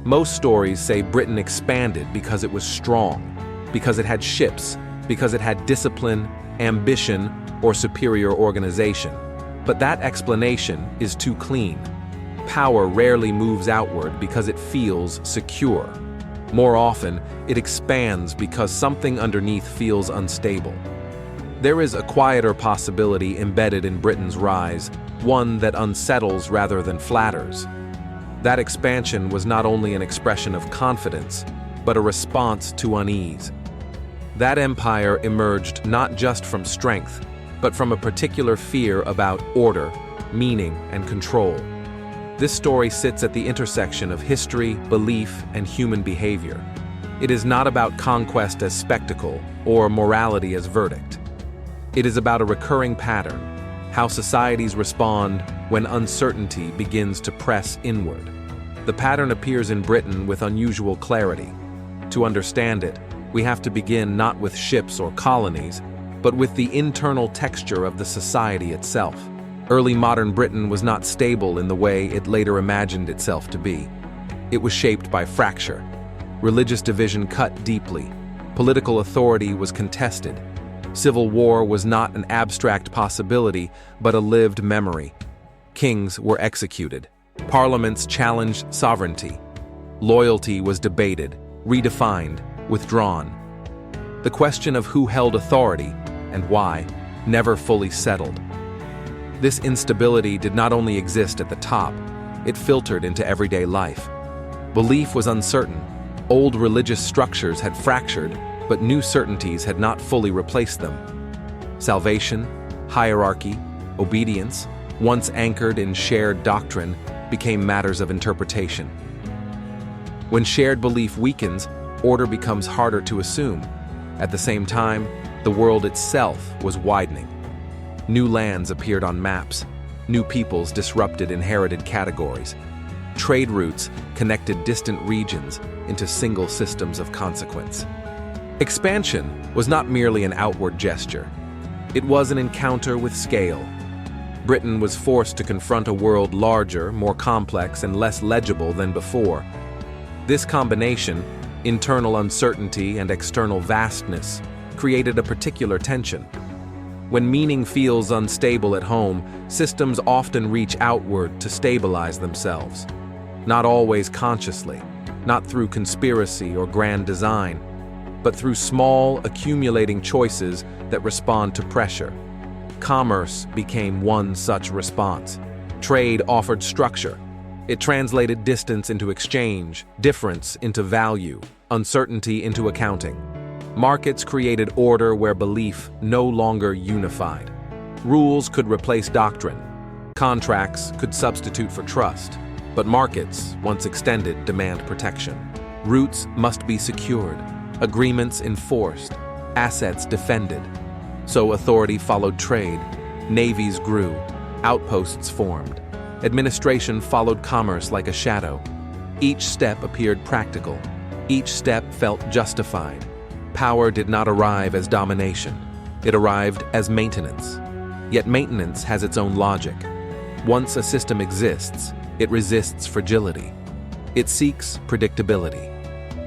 Most stories say Britain expanded because it was strong, because it had ships, because it had discipline, ambition, or superior organization. But that explanation is too clean. Power rarely moves outward because it feels secure. More often, it expands because something underneath feels unstable. There is a quieter possibility embedded in Britain's rise, one that unsettles rather than flatters. That expansion was not only an expression of confidence, but a response to unease. That empire emerged not just from strength, but from a particular fear about order, meaning, and control. This story sits at the intersection of history, belief, and human behavior. It is not about conquest as spectacle or morality as verdict. It is about a recurring pattern, how societies respond when uncertainty begins to press inward. The pattern appears in Britain with unusual clarity. To understand it, we have to begin not with ships or colonies, but with the internal texture of the society itself. Early modern Britain was not stable in the way it later imagined itself to be. It was shaped by fracture. Religious division cut deeply. Political authority was contested. Civil war was not an abstract possibility, but a lived memory. Kings were executed. Parliaments challenged sovereignty. Loyalty was debated, redefined, withdrawn. The question of who held authority, and why, never fully settled. This instability did not only exist at the top, it filtered into everyday life. Belief was uncertain. Old religious structures had fractured, but new certainties had not fully replaced them. Salvation, hierarchy, obedience, once anchored in shared doctrine, became matters of interpretation. When shared belief weakens, order becomes harder to assume. At the same time, the world itself was widening. New lands appeared on maps. New peoples disrupted inherited categories. Trade routes connected distant regions into single systems of consequence. Expansion was not merely an outward gesture. It was an encounter with scale. Britain was forced to confront a world larger, more complex, and less legible than before. This combination, internal uncertainty and external vastness, created a particular tension. When meaning feels unstable at home, systems often reach outward to stabilize themselves. Not always consciously, not through conspiracy or grand design, but through small, accumulating choices that respond to pressure. Commerce became one such response. Trade offered structure. It translated distance into exchange, difference into value, uncertainty into accounting. Markets created order where belief no longer unified. Rules could replace doctrine. Contracts could substitute for trust. But markets, once extended, demand protection. Roots must be secured, agreements enforced, assets defended. So authority followed trade, navies grew, outposts formed. Administration followed commerce like a shadow. Each step appeared practical. Each step felt justified. Power did not arrive as domination. It arrived as maintenance. Yet maintenance has its own logic. Once a system exists, it resists fragility. It seeks predictability.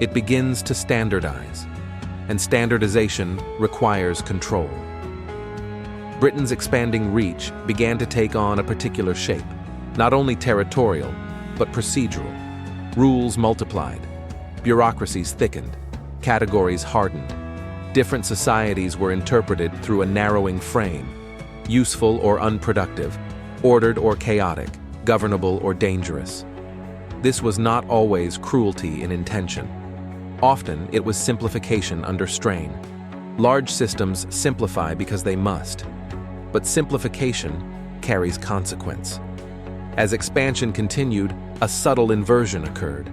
It begins to standardize. And standardization requires control. Britain's expanding reach began to take on a particular shape, not only territorial, but procedural. Rules multiplied. Bureaucracies thickened. Categories hardened. Different societies were interpreted through a narrowing frame, useful or unproductive, ordered or chaotic, governable or dangerous. This was not always cruelty in intention. Often it was simplification under strain. Large systems simplify because they must, but simplification carries consequence. As expansion continued, a subtle inversion occurred.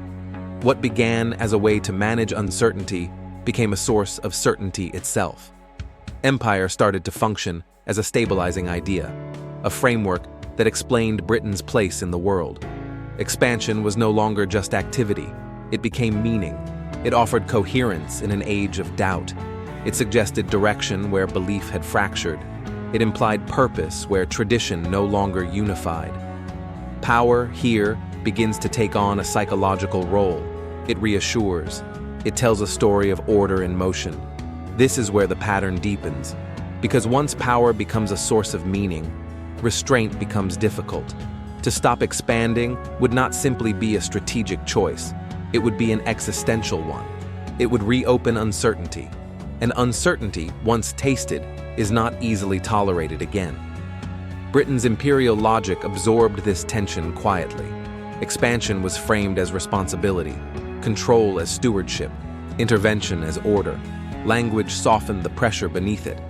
What began as a way to manage uncertainty became a source of certainty itself. Empire started to function as a stabilizing idea, a framework that explained Britain's place in the world. Expansion was no longer just activity, it became meaning. It offered coherence in an age of doubt. It suggested direction where belief had fractured. It implied purpose where tradition no longer unified. Power here begins to take on a psychological role. It reassures. It tells a story of order in motion. This is where the pattern deepens, because once power becomes a source of meaning, restraint becomes difficult. To stop expanding would not simply be a strategic choice, it would be an existential one. It would reopen uncertainty, and uncertainty, once tasted, is not easily tolerated again. Britain's imperial logic absorbed this tension quietly. Expansion was framed as responsibility, control as stewardship, intervention as order. Language softened the pressure beneath it.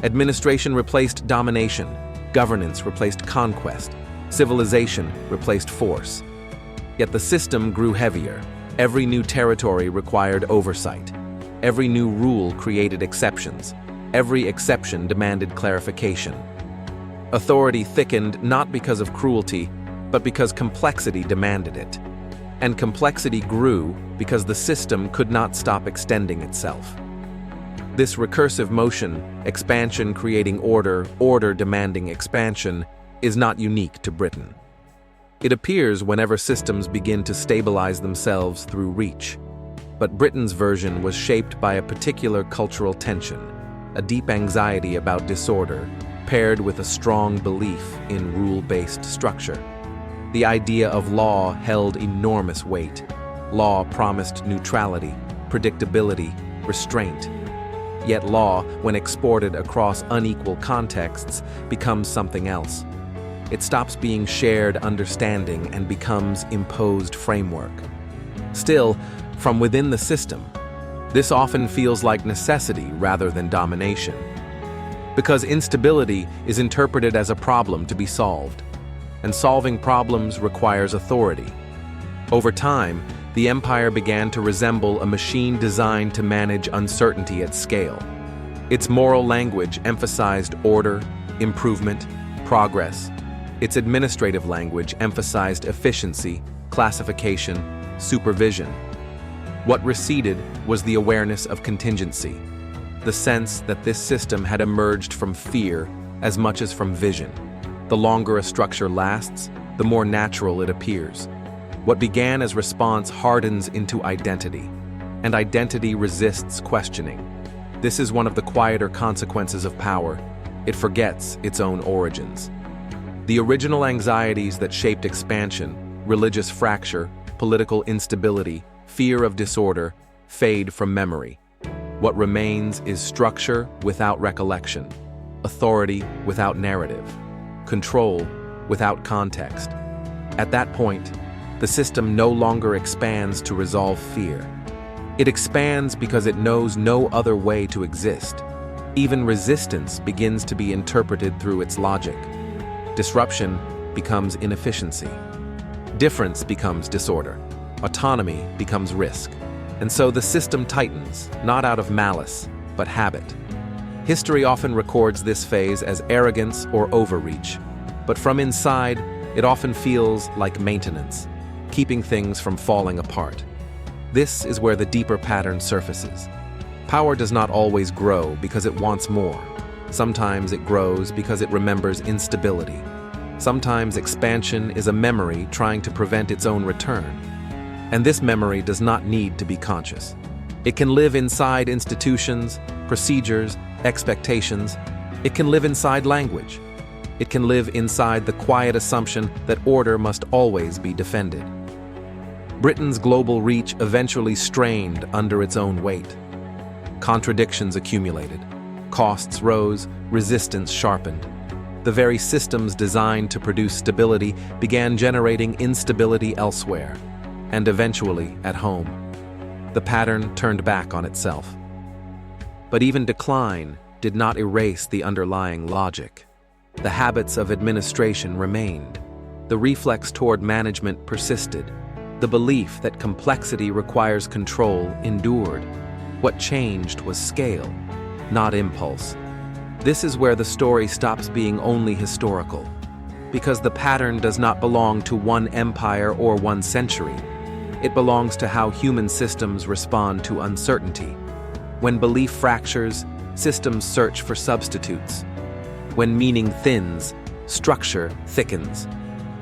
Administration replaced domination, governance replaced conquest, civilization replaced force. Yet the system grew heavier. Every new territory required oversight. Every new rule created exceptions. Every exception demanded clarification. Authority thickened not because of cruelty, but because complexity demanded it. And complexity grew because the system could not stop extending itself. This recursive motion, expansion creating order, order demanding expansion, is not unique to Britain. It appears whenever systems begin to stabilize themselves through reach. But Britain's version was shaped by a particular cultural tension, a deep anxiety about disorder, paired with a strong belief in rule-based structure. The idea of law held enormous weight. Law promised neutrality, predictability, restraint. Yet law, when exported across unequal contexts, becomes something else. It stops being shared understanding and becomes imposed framework. Still, from within the system, this often feels like necessity rather than domination. Because instability is interpreted as a problem to be solved, and solving problems requires authority. Over time, the empire began to resemble a machine designed to manage uncertainty at scale. Its moral language emphasized order, improvement, progress. Its administrative language emphasized efficiency, classification, supervision. What receded was the awareness of contingency, the sense that this system had emerged from fear as much as from vision. The longer a structure lasts, the more natural it appears. What began as response hardens into identity, and identity resists questioning. This is one of the quieter consequences of power. It forgets its own origins. The original anxieties that shaped expansion, religious fracture, political instability, fear of disorder, fade from memory. What remains is structure without recollection, authority without narrative, control without context. At that point, the system no longer expands to resolve fear. It expands because it knows no other way to exist. Even resistance begins to be interpreted through its logic. Disruption becomes inefficiency. Difference becomes disorder. Autonomy becomes risk. And so the system tightens, not out of malice, but habit. History often records this phase as arrogance or overreach, but from inside, it often feels like maintenance, keeping things from falling apart. This is where the deeper pattern surfaces. Power does not always grow because it wants more. Sometimes it grows because it remembers instability. Sometimes expansion is a memory trying to prevent its own return. And this memory does not need to be conscious. It can live inside institutions, procedures, expectations. It can live inside language. It can live inside the quiet assumption that order must always be defended. Britain's global reach eventually strained under its own weight. Contradictions accumulated. Costs rose, resistance sharpened. The very systems designed to produce stability began generating instability elsewhere, and eventually at home. The pattern turned back on itself. But even decline did not erase the underlying logic. The habits of administration remained. The reflex toward management persisted. The belief that complexity requires control endured. What changed was scale, not impulse. This is where the story stops being only historical, because the pattern does not belong to one empire or one century. It belongs to how human systems respond to uncertainty. When belief fractures, systems search for substitutes. When meaning thins, structure thickens.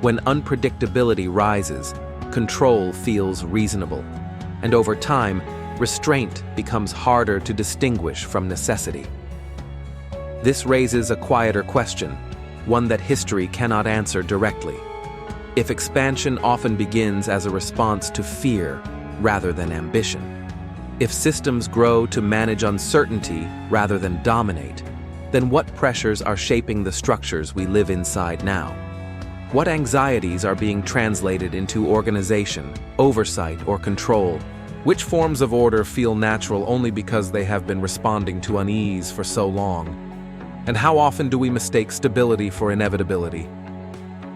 When unpredictability rises, control feels reasonable. and over time, restraint becomes harder to distinguish from necessity. This raises a quieter question, one that history cannot answer directly. If expansion often begins as a response to fear rather than ambition, if systems grow to manage uncertainty rather than dominate, then what pressures are shaping the structures we live inside now? What anxieties are being translated into organization, oversight, or control? Which forms of order feel natural only because they have been responding to unease for so long? And how often do we mistake stability for inevitability?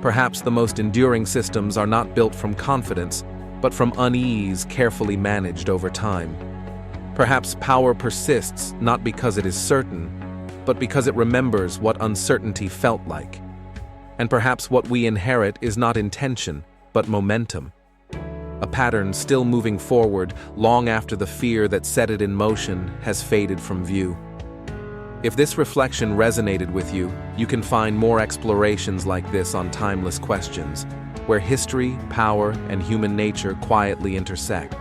Perhaps the most enduring systems are not built from confidence, but from unease carefully managed over time. Perhaps power persists not because it is certain, but because it remembers what uncertainty felt like. And perhaps what we inherit is not intention, but momentum. A pattern still moving forward long after the fear that set it in motion has faded from view. If this reflection resonated with you, you can find more explorations like this on Timeless Questions, where history, power, and human nature quietly intersect.